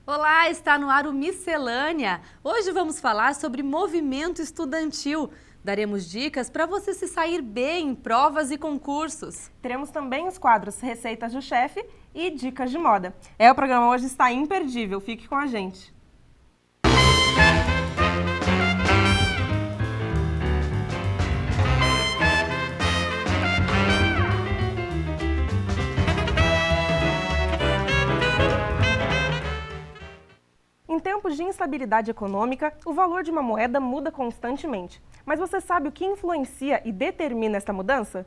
Olá, está no ar o Miscelânea. Hoje vamos falar sobre movimento estudantil. Daremos dicas para você se sair bem em provas e concursos. Teremos também os quadros Receitas do Chefe e Dicas de Moda. O programa hoje está imperdível, fique com a gente. Em tempos de instabilidade econômica, o valor de uma moeda muda constantemente. Mas você sabe o que influencia e determina esta mudança?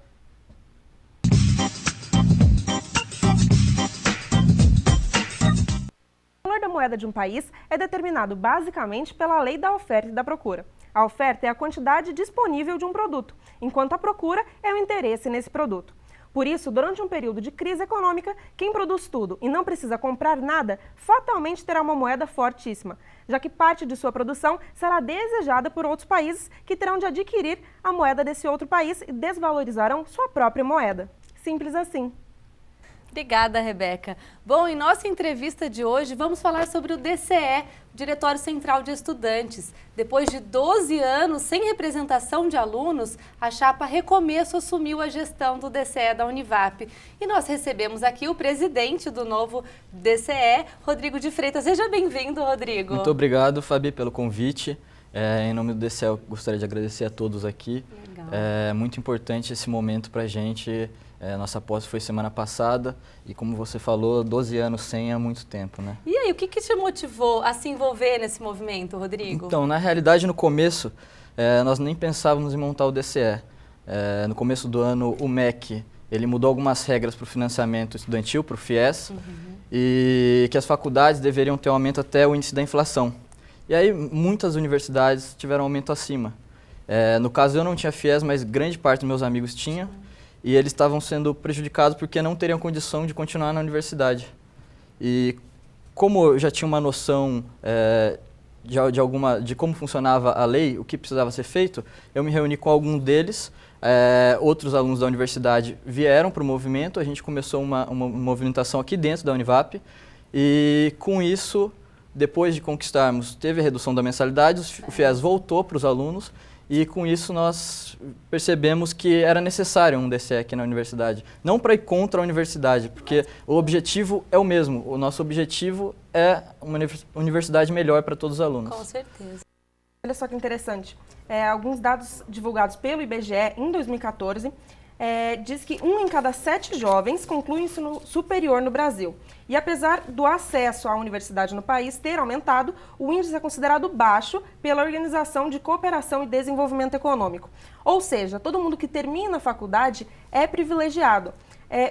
O valor da moeda de um país é determinado basicamente pela lei da oferta e da procura. A oferta é a quantidade disponível de um produto, enquanto a procura é o interesse nesse produto. Por isso, durante um período de crise econômica, quem produz tudo e não precisa comprar nada, fatalmente terá uma moeda fortíssima, já que parte de sua produção será desejada por outros países que terão de adquirir a moeda desse outro país e desvalorizarão sua própria moeda. Simples assim. Obrigada, Rebeca. Bom, em nossa entrevista de hoje, vamos falar sobre o DCE, o Diretório Central de Estudantes. Depois de 12 anos sem representação de alunos, a chapa Recomeço assumiu a gestão do DCE da Univap. E nós recebemos aqui o presidente do novo DCE, Rodrigo de Freitas. Seja bem-vindo, Rodrigo. Muito obrigado, Fabi, pelo convite. Em nome do DCE, eu gostaria de agradecer a todos aqui. Legal. É muito importante esse momento para a gente. Nossa posse foi semana passada e, como você falou, 12 anos sem é muito tempo, né? E aí, o que te motivou a se envolver nesse movimento, Rodrigo? Então, na realidade, no começo, nós nem pensávamos em montar o DCE. No começo do ano, o MEC, ele mudou algumas regras para o financiamento estudantil, para o FIES, e que as faculdades deveriam ter um aumento até o índice da inflação. E aí, muitas universidades tiveram um aumento acima. No caso, eu não tinha FIES, mas grande parte dos meus amigos tinha. E eles estavam sendo prejudicados porque não teriam condição de continuar na universidade. E como eu já tinha uma noção de como funcionava a lei, o que precisava ser feito, eu me reuni com algum deles, outros alunos da universidade vieram para o movimento, a gente começou uma movimentação aqui dentro da Univap, e com isso, depois de conquistarmos, teve a redução da mensalidade, o FIES voltou para os alunos, e com isso nós percebemos que era necessário um DCE aqui na universidade. Não para ir contra a universidade, porque o objetivo é o mesmo. O nosso objetivo é uma universidade melhor para todos os alunos. Com certeza. Olha só que interessante. Alguns dados divulgados pelo IBGE em 2014 diz que 1 em cada 7 jovens conclui o ensino superior no Brasil. E apesar do acesso à universidade no país ter aumentado, o índice é considerado baixo pela Organização de Cooperação e Desenvolvimento Econômico. Ou seja, todo mundo que termina a faculdade é privilegiado.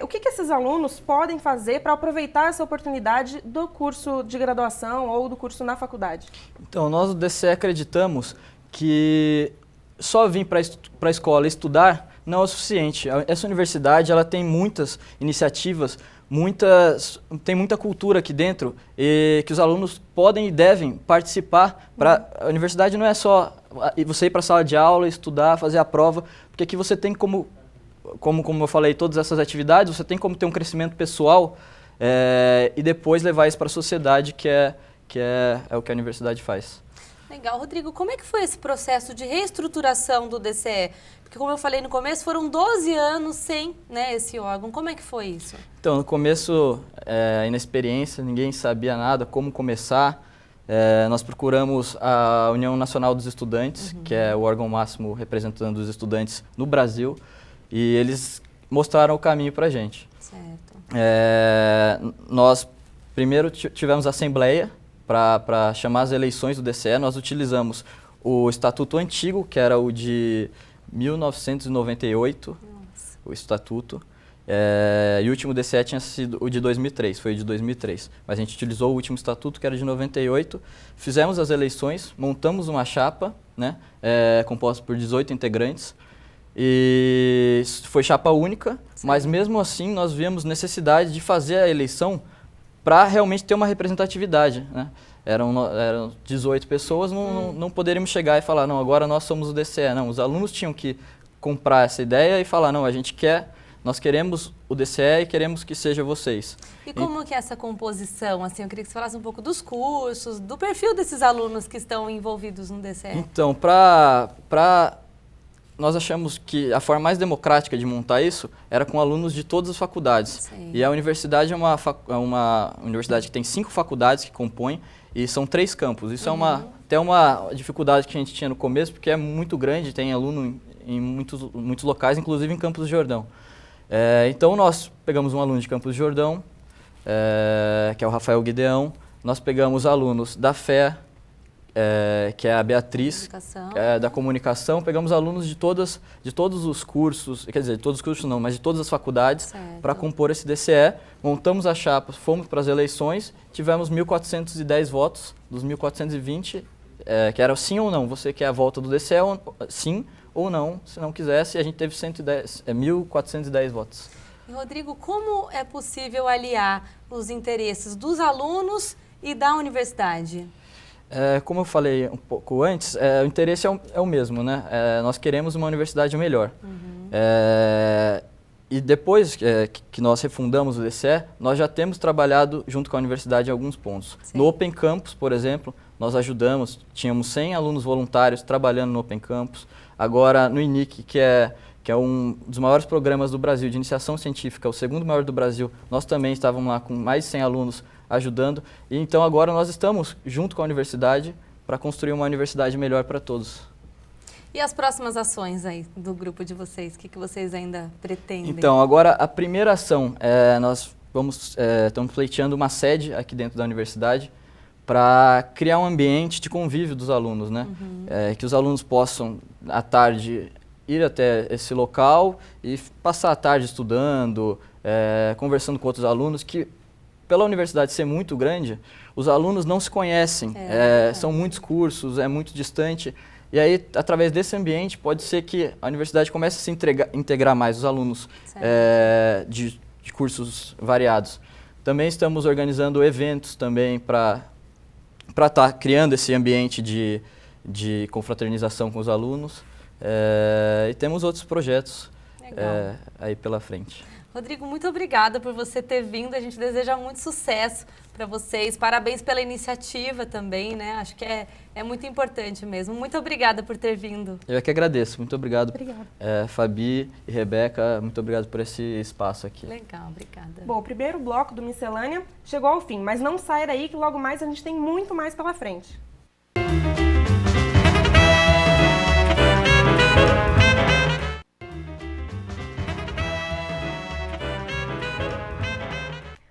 O que esses alunos podem fazer para aproveitar essa oportunidade do curso de graduação ou do curso na faculdade? Então, nós do DCE acreditamos que só vir para a escola estudar não é o suficiente. Essa universidade ela tem muitas iniciativas, tem muita cultura aqui dentro e que os alunos podem e devem participar. A universidade não é só você ir para a sala de aula, estudar, fazer a prova, porque aqui você tem como eu falei, todas essas atividades, você tem como ter um crescimento pessoal e depois levar isso para a sociedade, que é o que a universidade faz. Legal. Rodrigo, como é que foi esse processo de reestruturação do DCE? Porque, como eu falei no começo, foram 12 anos sem esse órgão. Como é que foi isso? Então, no começo, inexperiência, ninguém sabia nada, como começar. Nós procuramos a União Nacional dos Estudantes, que é o órgão máximo representando os estudantes no Brasil, e eles mostraram o caminho para a gente. Certo. Nós primeiro tivemos a assembleia para chamar as eleições do DCE. Nós utilizamos o estatuto antigo, que era o de 1998, Nossa. O estatuto, e o último DCE tinha sido o de 2003, foi o de 2003. Mas a gente utilizou o último estatuto, que era de 98, fizemos as eleições, montamos uma chapa, composta por 18 integrantes, e foi chapa única, Sim. Mas mesmo assim nós víamos necessidade de fazer a eleição para realmente ter uma representatividade, Eram 18 pessoas, não poderíamos chegar e falar, não, agora nós somos o DCE. Não, os alunos tinham que comprar essa ideia e falar, não, a gente quer nós queremos o DCE e queremos que seja vocês. E como que é essa composição? Assim, eu queria que você falasse um pouco dos cursos, do perfil desses alunos que estão envolvidos no DCE. Então, nós achamos que a forma mais democrática de montar isso era com alunos de todas as faculdades. Sim. E a universidade é uma universidade que tem 5 faculdades que compõem e são 3 campos. Isso é até uma dificuldade que a gente tinha no começo, porque é muito grande, tem aluno em muitos locais, inclusive em Campos do Jordão. Então nós pegamos um aluno de Campos do Jordão, que é o Rafael Guideão, nós pegamos alunos da FE, que é a Beatriz, da comunicação, pegamos alunos de todos os cursos, quer dizer, de todos os cursos não, mas de todas as faculdades, para compor esse DCE, montamos a chapa, fomos para as eleições, tivemos 1.410 votos, dos 1.420, que era sim ou não, você quer a volta do DCE, sim ou não, se não quisesse, a gente teve 1.410 votos. E, Rodrigo, como é possível aliar os interesses dos alunos e da universidade? Como eu falei um pouco antes, o interesse é o mesmo, né? Nós queremos uma universidade melhor. E depois que nós refundamos o DCE, nós já temos trabalhado junto com a universidade em alguns pontos. Sim. No Open Campus, por exemplo, nós ajudamos, tínhamos 100 alunos voluntários trabalhando no Open Campus. Agora, no INIC, que é um dos maiores programas do Brasil de iniciação científica, o segundo maior do Brasil, nós também estávamos lá com mais de 100 alunos ajudando. E então agora nós estamos junto com a universidade para construir uma universidade melhor para todos. E as próximas ações aí do grupo de vocês? O que vocês ainda pretendem? Então, agora a primeira ação, nós estamos pleiteando uma sede aqui dentro da universidade para criar um ambiente de convívio dos alunos, né? Que os alunos possam, à tarde, ir até esse local e passar a tarde estudando, conversando com outros alunos, que pela universidade ser muito grande, os alunos não se conhecem, são muitos cursos, é muito distante. E aí, através desse ambiente, pode ser que a universidade comece a se integrar mais os alunos de cursos variados. Também estamos organizando eventos também para estar criando esse ambiente de confraternização com os alunos. E temos outros projetos aí pela frente. Rodrigo, muito obrigada por você ter vindo. A gente deseja muito sucesso para vocês. Parabéns pela iniciativa também, né? Acho que é muito importante mesmo. Muito obrigada por ter vindo. Eu é que agradeço. Muito obrigado. Obrigada. Fabi e Rebeca, muito obrigado por esse espaço aqui. Legal, obrigada. Bom, o primeiro bloco do Miscelânea chegou ao fim, mas não sai daí que logo mais a gente tem muito mais pela frente.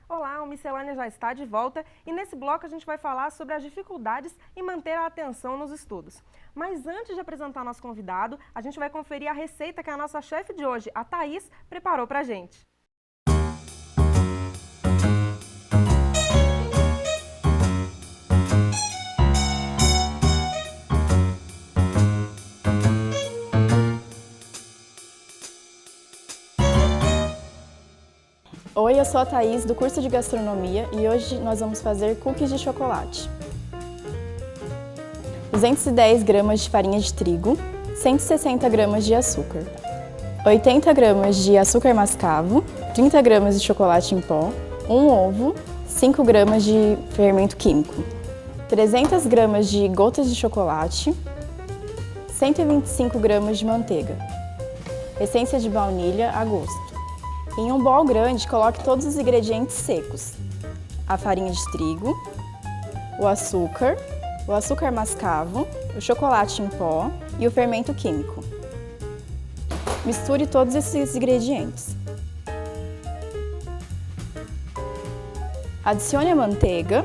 Olá, o Miscelânea já está de volta e nesse bloco a gente vai falar sobre as dificuldades em manter a atenção nos estudos. Mas antes de apresentar nosso convidado, a gente vai conferir a receita que a nossa chefe de hoje, a Thaís, preparou pra gente. Oi, eu sou a Thaís, do curso de Gastronomia, e hoje nós vamos fazer cookies de chocolate. 210 gramas de farinha de trigo, 160 gramas de açúcar, 80 gramas de açúcar mascavo, 30 gramas de chocolate em pó, 1 ovo, 5 gramas de fermento químico, 300 gramas de gotas de chocolate, 125 gramas de manteiga, essência de baunilha a gosto. Em um bol grande, coloque todos os ingredientes secos: a farinha de trigo, o açúcar mascavo, o chocolate em pó e o fermento químico. Misture todos esses ingredientes. Adicione a manteiga,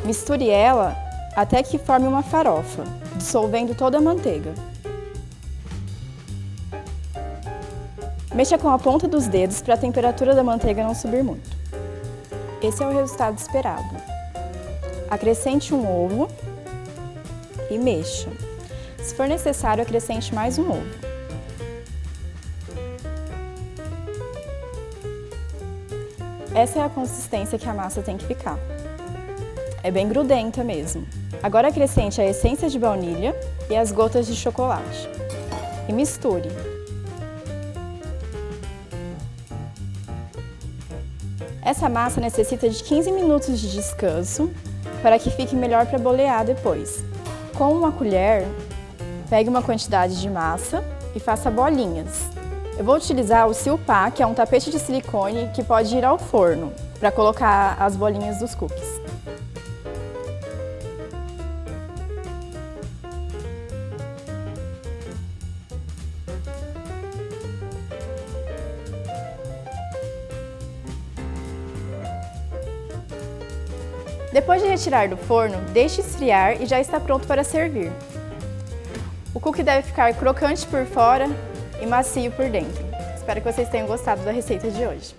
misture ela até que forme uma farofa, dissolvendo toda a manteiga. Mexa com a ponta dos dedos para a temperatura da manteiga não subir muito. Esse é o resultado esperado. Acrescente um ovo e mexa. Se for necessário, acrescente mais um ovo. Essa é a consistência que a massa tem que ficar. É bem grudenta mesmo. Agora acrescente a essência de baunilha e as gotas de chocolate. E misture. Essa massa necessita de 15 minutos de descanso para que fique melhor para bolear depois. Com uma colher, pegue uma quantidade de massa e faça bolinhas. Eu vou utilizar o silpá, que é um tapete de silicone que pode ir ao forno, para colocar as bolinhas dos cookies. Depois de retirar do forno, deixe esfriar e já está pronto para servir. O cookie deve ficar crocante por fora e macio por dentro. Espero que vocês tenham gostado da receita de hoje.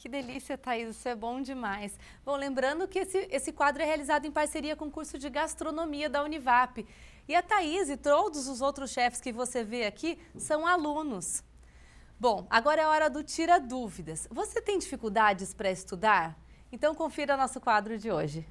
Que delícia, Thaís, isso é bom demais. Bom, lembrando que esse quadro é realizado em parceria com o curso de gastronomia da Univap. E a Thaís e todos os outros chefes que você vê aqui são alunos. Bom, agora é a hora do Tira Dúvidas. Você tem dificuldades para estudar? Então confira nosso quadro de hoje.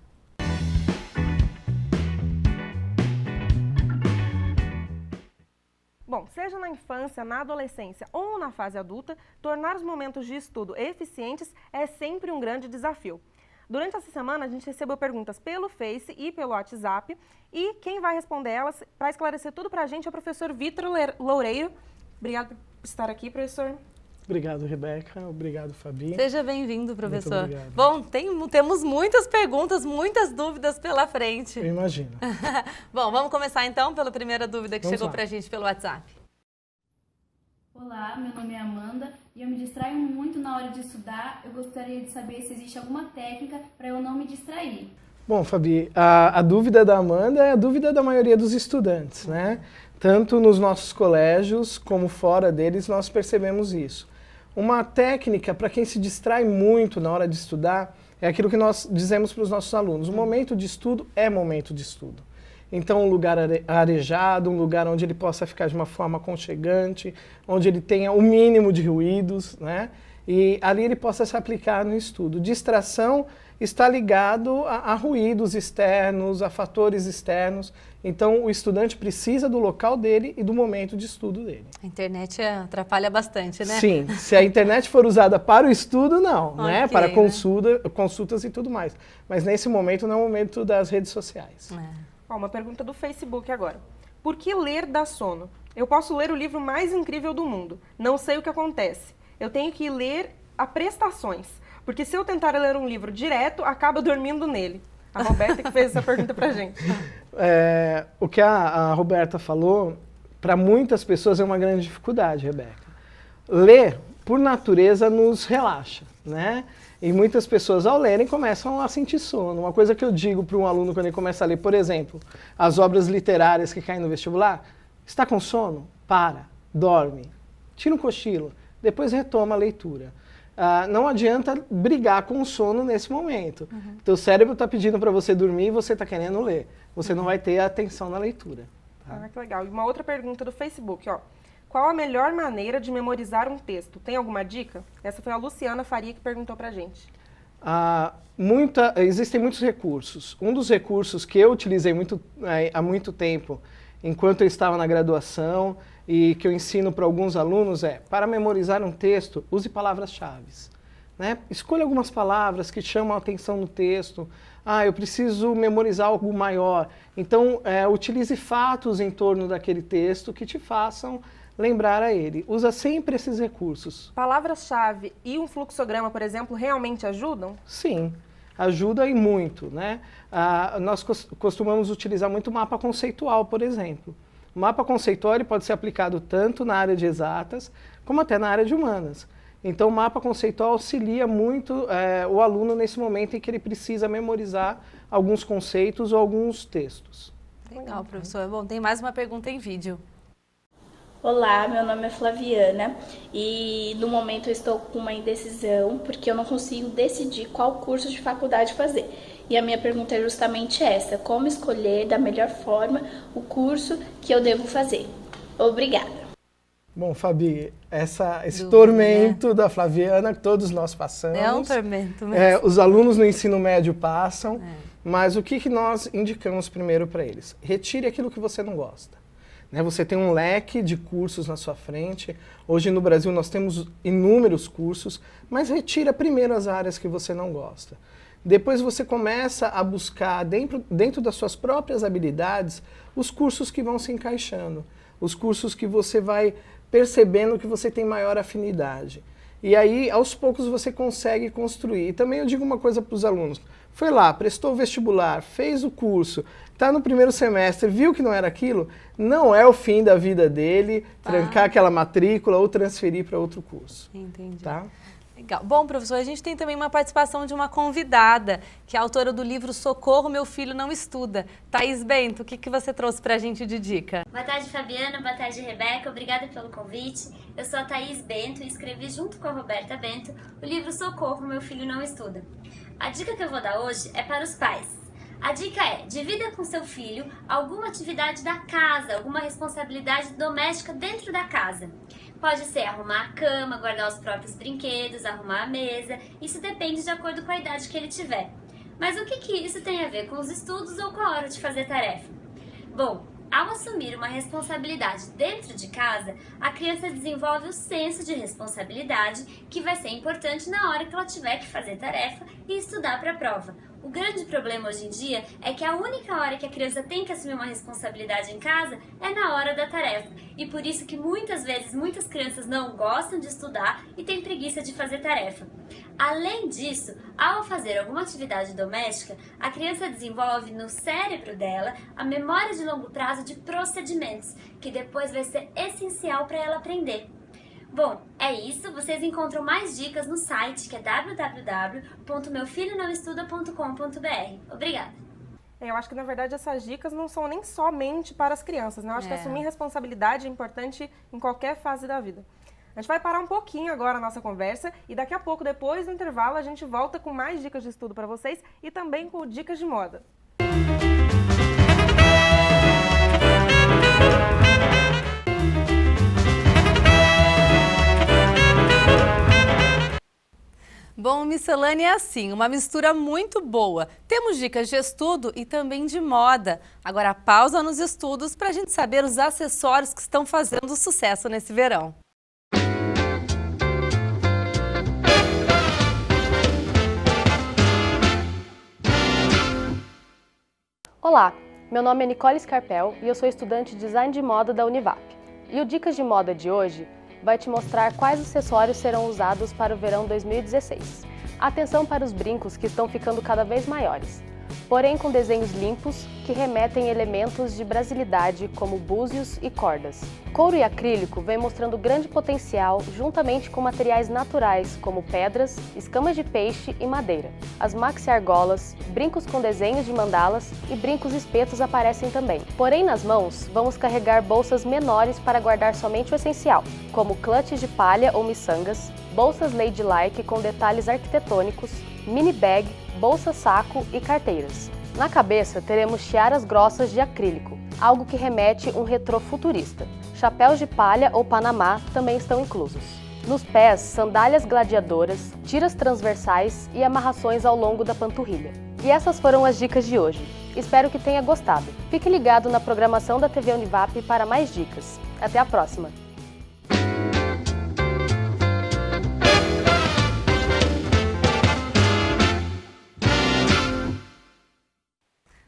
Bom, seja na infância, na adolescência ou na fase adulta, tornar os momentos de estudo eficientes é sempre um grande desafio. Durante essa semana, a gente recebeu perguntas pelo Face e pelo WhatsApp e quem vai responder elas para esclarecer tudo para a gente é o professor Vitor Loureiro. Obrigado por estar aqui, professor. Obrigado, Rebeca. Obrigado, Fabi. Seja bem-vindo, professor. Muito obrigado. Bom, temos muitas perguntas, muitas dúvidas pela frente. Eu imagino. Bom, vamos começar então pela primeira dúvida que Vamos chegou lá. para a gente pelo WhatsApp. Olá, meu nome é Amanda e eu me distraio muito na hora de estudar. Eu gostaria de saber se existe alguma técnica para eu não me distrair. Bom, Fabi, a dúvida da Amanda é a dúvida da maioria dos estudantes, né? Tanto nos nossos colégios como fora deles nós percebemos isso. Uma técnica para quem se distrai muito na hora de estudar é aquilo que nós dizemos para os nossos alunos. O momento de estudo é momento de estudo. Então, um lugar arejado, um lugar onde ele possa ficar de uma forma aconchegante, onde ele tenha o mínimo de ruídos, né? E ali ele possa se aplicar no estudo. Distração está ligado a ruídos externos, a fatores externos. Então, o estudante precisa do local dele e do momento de estudo dele. A internet atrapalha bastante, né? Sim, se a internet for usada para o estudo, não, né? Ok, Para né? consultas e tudo mais. Mas nesse momento não é o momento das redes sociais. Ó, uma pergunta do Facebook agora. Por que ler dá sono? Eu posso ler o livro mais incrível do mundo. Não sei o que acontece. Eu tenho que ler a prestações. Porque se eu tentar ler um livro direto, acabo dormindo nele. A Roberta que fez essa pergunta pra gente. O que a Roberta falou, para muitas pessoas é uma grande dificuldade, Rebeca. Ler, por natureza, nos relaxa, né? E muitas pessoas, ao lerem, começam a sentir sono. Uma coisa que eu digo para um aluno quando ele começa a ler, por exemplo, as obras literárias que caem no vestibular, está com sono? Para, dorme, tira um cochilo, depois retoma a leitura. Não adianta brigar com o sono nesse momento. Teu cérebro está pedindo para você dormir e você está querendo ler. Você não vai ter atenção na leitura. Tá? Ah, que legal. E uma outra pergunta do Facebook, ó. Qual a melhor maneira de memorizar um texto? Tem alguma dica? Essa foi a Luciana Faria que perguntou pra gente. Existem muitos recursos. Um dos recursos que eu utilizei há muito tempo, enquanto eu estava na graduação, e que eu ensino para alguns alunos para memorizar um texto, use palavras-chave. Né? Escolha algumas palavras que chamam a atenção no texto. Eu preciso memorizar algo maior. Então, utilize fatos em torno daquele texto que te façam lembrar a ele. Usa sempre esses recursos. Palavras-chave e um fluxograma, por exemplo, realmente ajudam? Sim, ajuda e muito, né? Nós costumamos utilizar muito mapa conceitual, por exemplo. O mapa conceitual ele pode ser aplicado tanto na área de exatas, como até na área de humanas. Então, o mapa conceitual auxilia muito o aluno nesse momento em que ele precisa memorizar alguns conceitos ou alguns textos. Legal, professor. Bom, tem mais uma pergunta em vídeo. Olá, meu nome é Flaviana e no momento eu estou com uma indecisão porque eu não consigo decidir qual curso de faculdade fazer. E a minha pergunta é justamente essa: como escolher da melhor forma o curso que eu devo fazer? Obrigada. Bom, Fabi, esse Dúvida, tormento da Flaviana que todos nós passamos. É um tormento mesmo. Os alunos no ensino médio passam, mas o que nós indicamos primeiro para eles? Retire aquilo que você não gosta. Né? Você tem um leque de cursos na sua frente. Hoje no Brasil nós temos inúmeros cursos, mas retira primeiro as áreas que você não gosta. Depois você começa a buscar dentro das suas próprias habilidades os cursos que vão se encaixando, os cursos que você vai percebendo que você tem maior afinidade. E aí, aos poucos, você consegue construir. E também eu digo uma coisa para os alunos. Foi lá, prestou o vestibular, fez o curso, está no primeiro semestre, viu que não era aquilo, não é o fim da vida dele trancar aquela matrícula ou transferir para outro curso. Entendi. Tá? Legal. Bom, professor, a gente tem também uma participação de uma convidada, que é a autora do livro Socorro, Meu Filho Não Estuda. Thaís Bento, o que você trouxe pra gente de dica? Boa tarde, Fabiana. Boa tarde, Rebeca. Obrigada pelo convite. Eu sou a Thaís Bento e escrevi junto com a Roberta Bento o livro Socorro, Meu Filho Não Estuda. A dica que eu vou dar hoje é para os pais. A dica é: divida com seu filho alguma atividade da casa, alguma responsabilidade doméstica dentro da casa. Pode ser arrumar a cama, guardar os próprios brinquedos, arrumar a mesa. Isso depende de acordo com a idade que ele tiver. Mas o que isso tem a ver com os estudos ou com a hora de fazer tarefa? Bom, ao assumir uma responsabilidade dentro de casa, a criança desenvolve o senso de responsabilidade que vai ser importante na hora que ela tiver que fazer tarefa e estudar para a prova. O grande problema hoje em dia é que a única hora que a criança tem que assumir uma responsabilidade em casa é na hora da tarefa. E por isso que muitas vezes muitas crianças não gostam de estudar e têm preguiça de fazer tarefa. Além disso, ao fazer alguma atividade doméstica, a criança desenvolve no cérebro dela a memória de longo prazo de procedimentos, que depois vai ser essencial para ela aprender. Bom, é isso. Vocês encontram mais dicas no site, que é www.meufilhonãoestuda.com.br. Obrigada! Eu acho que, na verdade, essas dicas não são nem somente para as crianças, né? Eu acho que assumir responsabilidade é importante em qualquer fase da vida. A gente vai parar um pouquinho agora a nossa conversa e daqui a pouco, depois do intervalo, a gente volta com mais dicas de estudo para vocês e também com dicas de moda. Bom, Miscelânea é assim, uma mistura muito boa. Temos dicas de estudo e também de moda. Agora pausa nos estudos para a gente saber os acessórios que estão fazendo sucesso nesse verão. Olá, meu nome é Nicole Scarpel e eu sou estudante de Design de Moda da Univap. E o Dicas de Moda de hoje vai te mostrar quais acessórios serão usados para o verão 2016. Atenção para os brincos que estão ficando cada vez maiores, porém com desenhos limpos que remetem elementos de brasilidade como búzios e cordas. Couro e acrílico vem mostrando grande potencial juntamente com materiais naturais como pedras, escamas de peixe e madeira. As maxi-argolas, brincos com desenhos de mandalas e brincos espetos aparecem também. Porém, nas mãos, vamos carregar bolsas menores para guardar somente o essencial, como clutches de palha ou miçangas, bolsas ladylike com detalhes arquitetônicos, mini bag, bolsa-saco e carteiras. Na cabeça teremos tiaras grossas de acrílico, algo que remete um retrô futurista. Chapéus de palha ou panamá também estão inclusos. Nos pés, sandálias gladiadoras, tiras transversais e amarrações ao longo da panturrilha. E essas foram as dicas de hoje. Espero que tenha gostado. Fique ligado na programação da TV Univap para mais dicas. Até a próxima!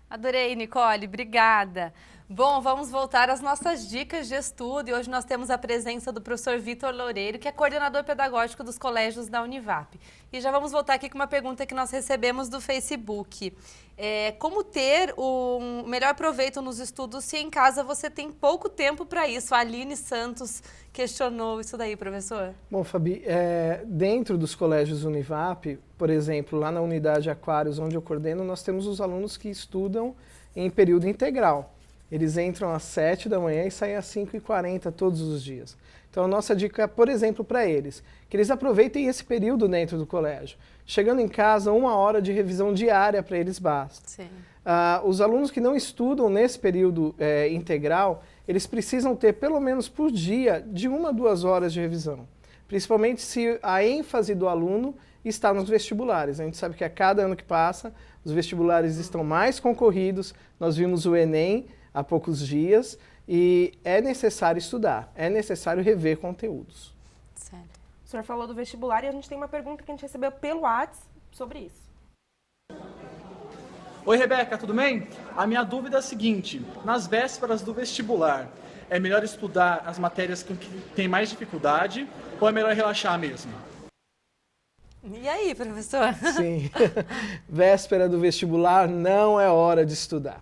Adorei, Nicole, obrigada. Bom, vamos voltar às nossas dicas de estudo e hoje nós temos a presença do professor Vitor Loureiro, que é coordenador pedagógico dos colégios da Univap. E já vamos voltar aqui com uma pergunta que nós recebemos do Facebook. Como ter o melhor proveito nos estudos se em casa você tem pouco tempo para isso? A Aline Santos questionou isso daí, professor. Bom, Fabi, dentro dos colégios Univap, por exemplo, lá na unidade Aquários, onde eu coordeno, nós temos os alunos que estudam em período integral. Eles entram às 7 da manhã e saem às 5h40 todos os dias. Então, a nossa dica, por exemplo, para eles, que eles aproveitem esse período dentro do colégio. Chegando em casa, 1 hora de revisão diária para eles basta. Sim. Os alunos que não estudam nesse período integral, eles precisam ter pelo menos por dia de 1 a 2 horas de revisão. Principalmente se a ênfase do aluno está nos vestibulares. A gente sabe que a cada ano que passa, os vestibulares estão mais concorridos. Nós vimos o Enem há poucos dias e é necessário estudar, é necessário rever conteúdos. Certo. O senhor falou do vestibular e a gente tem uma pergunta que a gente recebeu pelo WhatsApp sobre isso. Oi, Rebeca, tudo bem? A minha dúvida é a seguinte: nas vésperas do vestibular, é melhor estudar as matérias que tem mais dificuldade ou é melhor relaxar mesmo? E aí, professor? Sim, véspera do vestibular não é hora de estudar,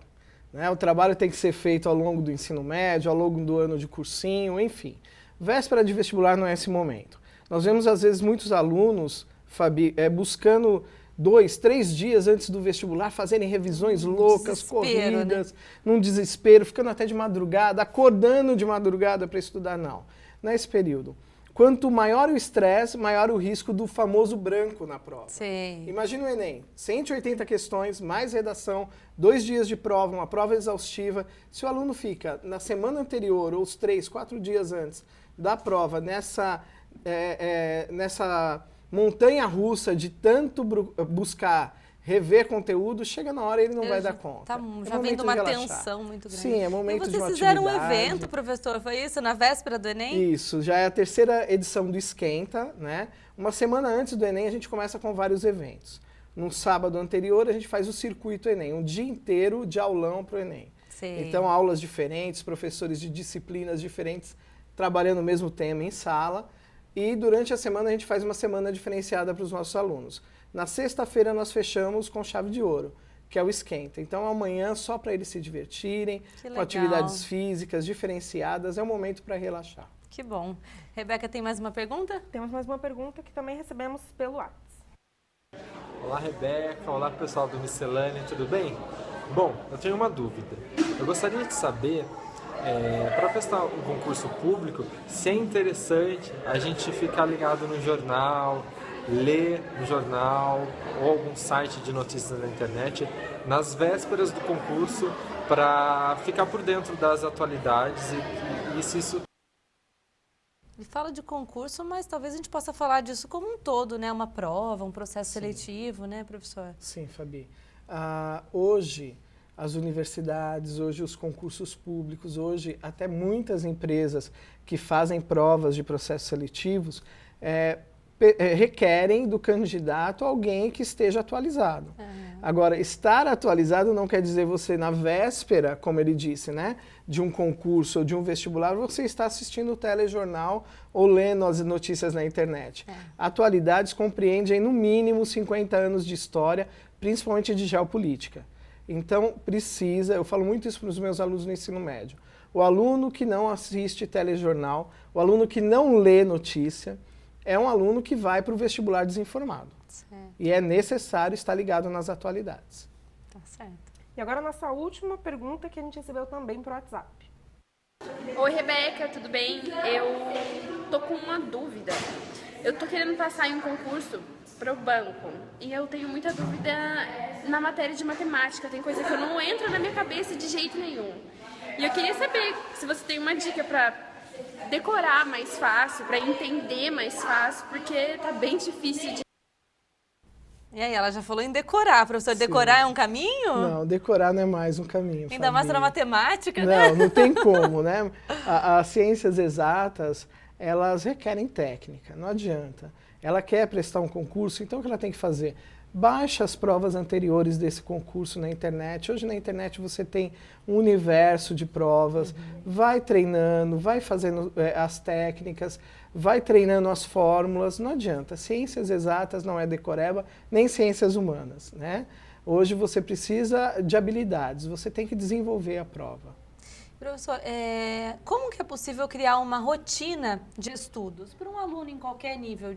né? O trabalho tem que ser feito ao longo do ensino médio, ao longo do ano de cursinho, enfim. Véspera de vestibular não é esse momento. Nós vemos, às vezes, muitos alunos, Fabi, buscando 2, 3 dias antes do vestibular, fazerem revisões loucas, corridas, né? Num desespero, ficando até de madrugada, acordando de madrugada para estudar. Não, nesse período. Quanto maior o estresse, maior o risco do famoso branco na prova. Sim. Imagina o Enem, 180 questões, mais redação, 2 dias de prova, uma prova exaustiva. Se o aluno fica na semana anterior, ou os 3, 4 dias antes da prova, nessa montanha-russa de tanto buscar, rever conteúdo, chega na hora e ele não vai dar conta. Já vem de uma tensão muito grande. Sim, é momento de uma vocês fizeram atividade. um evento, professor, foi isso? Na véspera do Enem? Isso, já é a 3ª edição do Esquenta, né? Uma semana antes do Enem a gente começa com vários eventos. No sábado anterior a gente faz o circuito Enem, um dia inteiro de aulão para o Enem. Sim. Então aulas diferentes, professores de disciplinas diferentes, trabalhando o mesmo tema em sala. E durante a semana a gente faz uma semana diferenciada para os nossos alunos. Na sexta-feira nós fechamos com chave de ouro, que é o Esquenta. Então amanhã, só para eles se divertirem, com atividades físicas diferenciadas, é um momento para relaxar. Que bom. Rebeca, tem mais uma pergunta? Temos mais uma pergunta que também recebemos pelo WhatsApp. Olá, Rebeca. Olá, pessoal do Miscelânea, tudo bem? Bom, eu tenho uma dúvida. Eu gostaria de saber, para prestar um concurso público, se é interessante a gente ficar ligado no jornal, ler no jornal ou algum site de notícias na internet nas vésperas do concurso para ficar por dentro das atualidades e se isso... Ele fala de concurso, mas talvez a gente possa falar disso como um todo, né? Uma prova, um processo seletivo, né, professor? Sim, Fabi. Hoje, as universidades, hoje os concursos públicos, hoje até muitas empresas que fazem provas de processos seletivos requerem do candidato alguém que esteja atualizado. Agora, estar atualizado não quer dizer você, na véspera, como ele disse, né, de um concurso ou de um vestibular, você está assistindo o telejornal ou lendo as notícias na internet. Atualidades compreendem, no mínimo, 50 anos de história, principalmente de geopolítica. Então, eu falo muito isso para os meus alunos no ensino médio. O aluno que não assiste telejornal, o aluno que não lê notícia, é um aluno que vai para o vestibular desinformado. Certo. E é necessário estar ligado nas atualidades. Tá certo. E agora a nossa última pergunta que a gente recebeu também por WhatsApp. Oi, Rebeca, tudo bem? Eu tô com uma dúvida. Eu tô querendo passar em um concurso pro banco e eu tenho muita dúvida na matéria de matemática. Tem coisa que eu não entra na minha cabeça de jeito nenhum. E eu queria saber se você tem uma dica para decorar mais fácil, para entender mais fácil, porque tá bem difícil de... E aí, ela já falou em decorar, professor. Sim. Decorar é um caminho? Não, decorar não é mais um caminho. Ainda mais para matemática, né? Não tem como, né? As ciências exatas, elas requerem técnica, não adianta. Ela quer prestar um concurso, então o que ela tem que fazer? Baixa as provas anteriores desse concurso na internet. Hoje na internet você tem um universo de provas, vai treinando, vai fazendo as técnicas, vai treinando as fórmulas, não adianta. Ciências exatas não é decoreba, nem ciências humanas, né? Hoje você precisa de habilidades, você tem que desenvolver a prova. Professor, como que é possível criar uma rotina de estudos para um aluno em qualquer nível,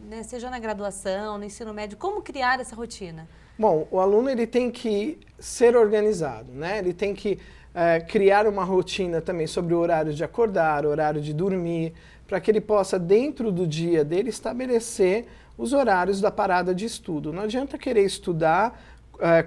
né, seja na graduação, no ensino médio, como criar essa rotina? Bom, o aluno ele tem que ser organizado, né? Ele tem que criar uma rotina também sobre o horário de acordar, o horário de dormir, para que ele possa, dentro do dia dele, estabelecer os horários da parada de estudo. Não adianta querer estudar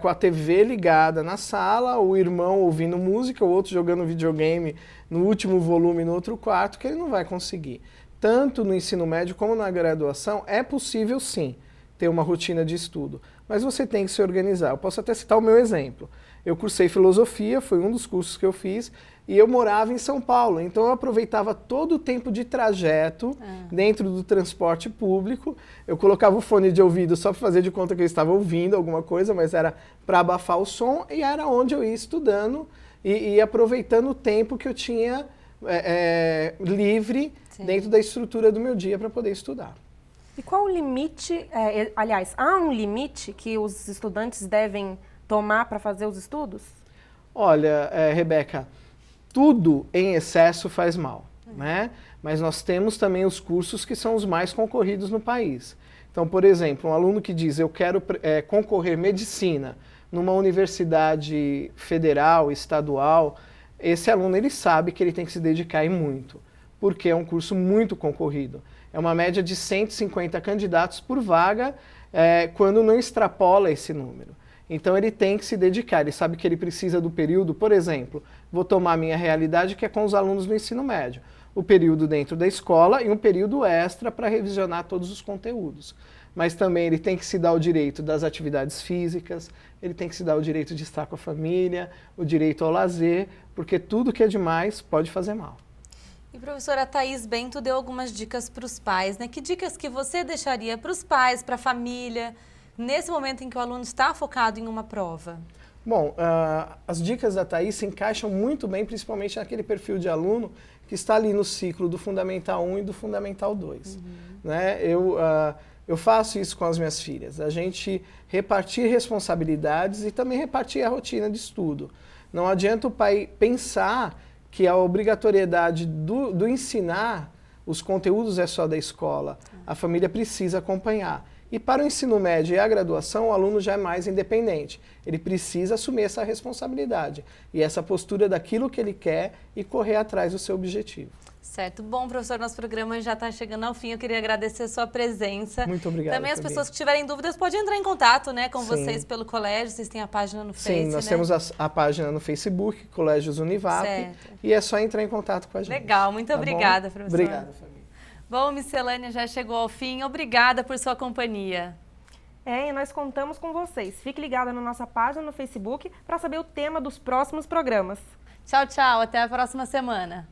com a TV ligada na sala, o irmão ouvindo música, o outro jogando videogame no último volume no outro quarto, que ele não vai conseguir. Tanto no ensino médio como na graduação, é possível sim ter uma rotina de estudo, mas você tem que se organizar. Eu posso até citar o meu exemplo. Eu cursei filosofia, foi um dos cursos que eu fiz, e eu morava em São Paulo, então eu aproveitava todo o tempo de trajeto dentro do transporte público. Eu colocava o fone de ouvido só para fazer de conta que eu estava ouvindo alguma coisa, mas era para abafar o som, e era onde eu ia estudando e aproveitando o tempo que eu tinha livre dentro da estrutura do meu dia para poder estudar. E qual o limite, aliás, há um limite que os estudantes devem tomar para fazer os estudos? Olha, Rebeca, tudo em excesso faz mal, né? Mas nós temos também os cursos que são os mais concorridos no país. Então, por exemplo, um aluno que diz, eu quero concorrer medicina numa universidade federal, estadual, esse aluno ele sabe que ele tem que se dedicar e muito, porque é um curso muito concorrido. É uma média de 150 candidatos por vaga, quando não extrapola esse número. Então ele tem que se dedicar, ele sabe que ele precisa do período, por exemplo, vou tomar a minha realidade que é com os alunos do ensino médio, o período dentro da escola e um período extra para revisionar todos os conteúdos. Mas também ele tem que se dar o direito das atividades físicas, ele tem que se dar o direito de estar com a família, o direito ao lazer, porque tudo que é demais pode fazer mal. E professora Thaís Bento deu algumas dicas para os pais, né? Que dicas que você deixaria para os pais, para a família, nesse momento em que o aluno está focado em uma prova? Bom, as dicas da Thaís se encaixam muito bem, principalmente naquele perfil de aluno que está ali no ciclo do Fundamental 1 e do Fundamental 2. Né? Eu faço isso com as minhas filhas, a gente repartir responsabilidades e também repartir a rotina de estudo. Não adianta o pai pensar que a obrigatoriedade do ensinar os conteúdos é só da escola, a família precisa acompanhar. E para o ensino médio e a graduação, o aluno já é mais independente. Ele precisa assumir essa responsabilidade e essa postura daquilo que ele quer e correr atrás do seu objetivo. Certo. Bom, professor, nosso programa já está chegando ao fim. Eu queria agradecer a sua presença. Muito obrigado. Também as pessoas que tiverem dúvidas podem entrar em contato, né, com vocês pelo colégio. Vocês têm a página no Facebook. Sim, nós temos a página no Facebook, Colégios Univap. Certo. E é só entrar em contato com a gente. Legal, muito obrigada, bom? professor. Obrigado, família. Bom, Miscelânea já chegou ao fim. Obrigada por sua companhia. E nós contamos com vocês. Fique ligada na nossa página no Facebook para saber o tema dos próximos programas. Tchau, tchau. Até a próxima semana.